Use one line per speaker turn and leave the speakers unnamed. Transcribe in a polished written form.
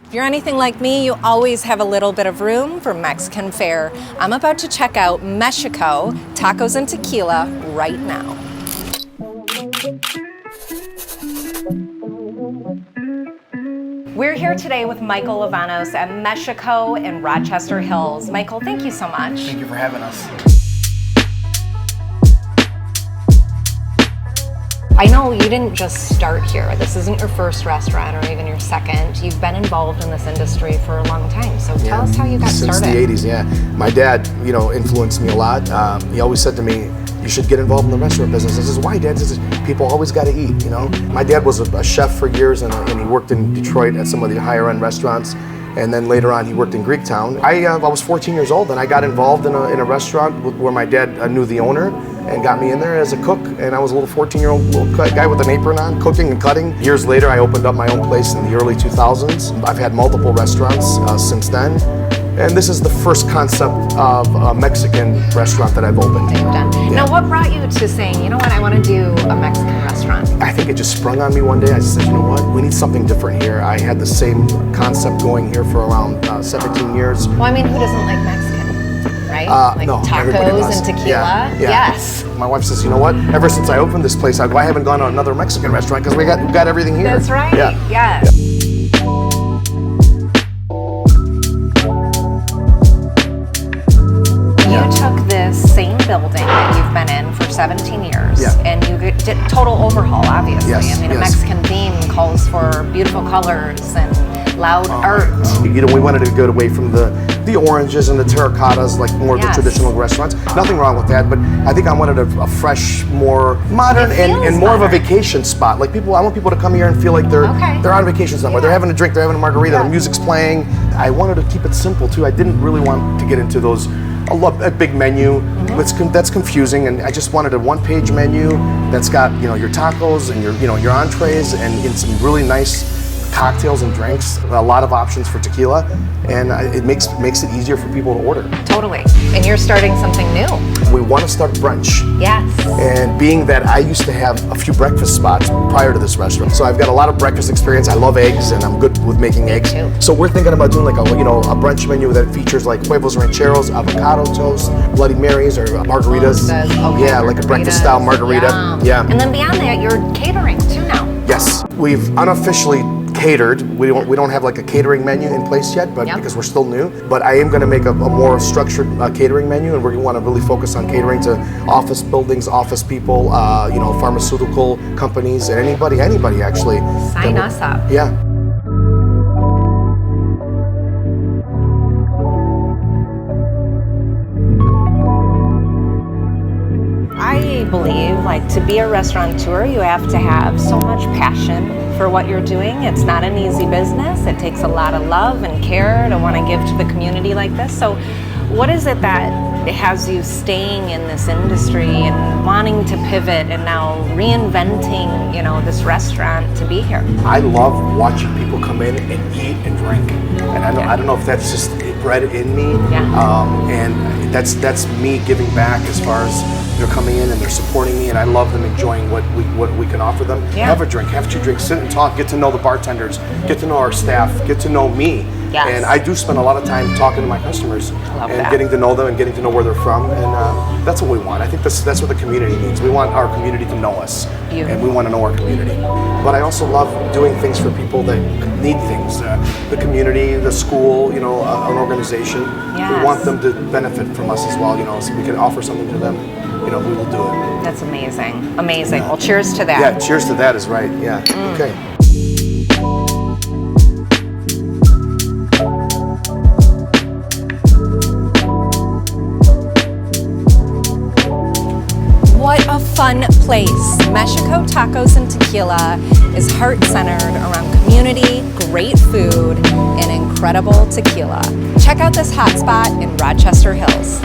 If you're anything like me, you always have a little bit of room for Mexican fare. I'm about to check out Meshico Tacos and Tequila right now. We're here today with Michael Lavanos at Meshico in Rochester Hills. Michael, thank you so much.
Thank you for having us.
I know you didn't just start here. This isn't your first restaurant or even your second. You've been involved in this industry for a long time. So tell us how you got started.
Since the 80s, yeah. My dad, influenced me a lot. He always said to me, you should get involved in the restaurant business. I says, why, Dad? He says, people always got to eat, My dad was a chef for years, and he worked in Detroit at some of the higher end restaurants. And then later on, he worked in Greektown. I was 14 years old, and I got involved in a restaurant where my dad knew the owner and got me in there as a cook. And I was a little 14-year-old little guy with an apron on, cooking and cutting. Years later, I opened up my own place in the early 2000s. I've had multiple restaurants since then. And this is the first concept of a Mexican restaurant that I've opened.
Yeah. Now, what brought you to saying, you know what, I want to do a Mexican restaurant?
I think it just sprung on me one day. I said, you know what, we need something different here. I had the same concept going here for around 17 years.
Well, I mean, who doesn't like Mexican, right?
No,
tacos and tequila?
Yeah.
Yes.
My wife says, you know what, ever since I opened this place, I haven't gone to another Mexican restaurant because we got everything here.
That's right,
yeah.
Yes.
Yeah.
You took this same building that you've been in for 17 years, and you did total overhaul, obviously.
Yes,
I mean, a Mexican theme calls for beautiful colors and loud art.
We wanted to get away from the oranges and the terracottas, like more of the traditional restaurants. Nothing wrong with that, but I think I wanted a fresh, more modern, and more of a vacation spot. Like I want people to come here and feel like they're on vacation somewhere. They're having a drink, they're having a margarita, the music's playing. I wanted to keep it simple too. I didn't really want to get into those a big menu that's confusing, and I just wanted a one-page menu that's got your tacos and your entrees and some really nice cocktails and drinks, a lot of options for tequila, and it makes it easier for people to order.
Totally. And you're starting something new.
We want to start brunch.
Yes.
And being that I used to have a few breakfast spots prior to this restaurant, so I've got a lot of breakfast experience. I love eggs, and I'm good with making eggs.
Too.
So we're thinking about doing like a brunch menu that features like huevos rancheros, avocado toast, Bloody Marys, or margaritas.
Okay,
like a breakfast style margarita. Yeah.
And then beyond that, you're catering too now.
Yes, we've unofficially catered. We don't have like a catering menu in place yet, but because we're still new. But I am going to make a more structured catering menu, and we're going to want to really focus on catering to office buildings, office people, pharmaceutical companies, and anybody actually.
Sign us up.
Yeah.
I believe, to be a restaurateur, you have to have so much passion for what you're doing. It's not an easy business. It takes a lot of love and care to want to give to the community like this. So what is it that has you staying in this industry and wanting to pivot and now reinventing, this restaurant to be here?
I love watching people come in and eat and drink. And I don't know if that's just bred in me. And that's me giving back as far as they're coming in and they're supporting me, and I love them enjoying what we can offer them. Have a drink, have 2 drinks, sit and talk, get to know the bartenders, get to know our staff, get to know me.
Yes.
And I do spend a lot of time talking to my customers getting to know them and getting to know where they're from, and that's what we want. I think that's what the community needs. We want our community to know us, and we want to know our community. But I also love doing things for people that need things. The community, the school, an organization.
Yes.
We want them to benefit from us as well, so we can offer something to them. We will do it.
That's amazing. Amazing. Well, cheers to that.
Yeah, cheers to that is right. Yeah. Okay.
What a fun place. Meshico Tacos and Tequila is heart-centered around community, great food, and incredible tequila. Check out this hotspot in Rochester Hills.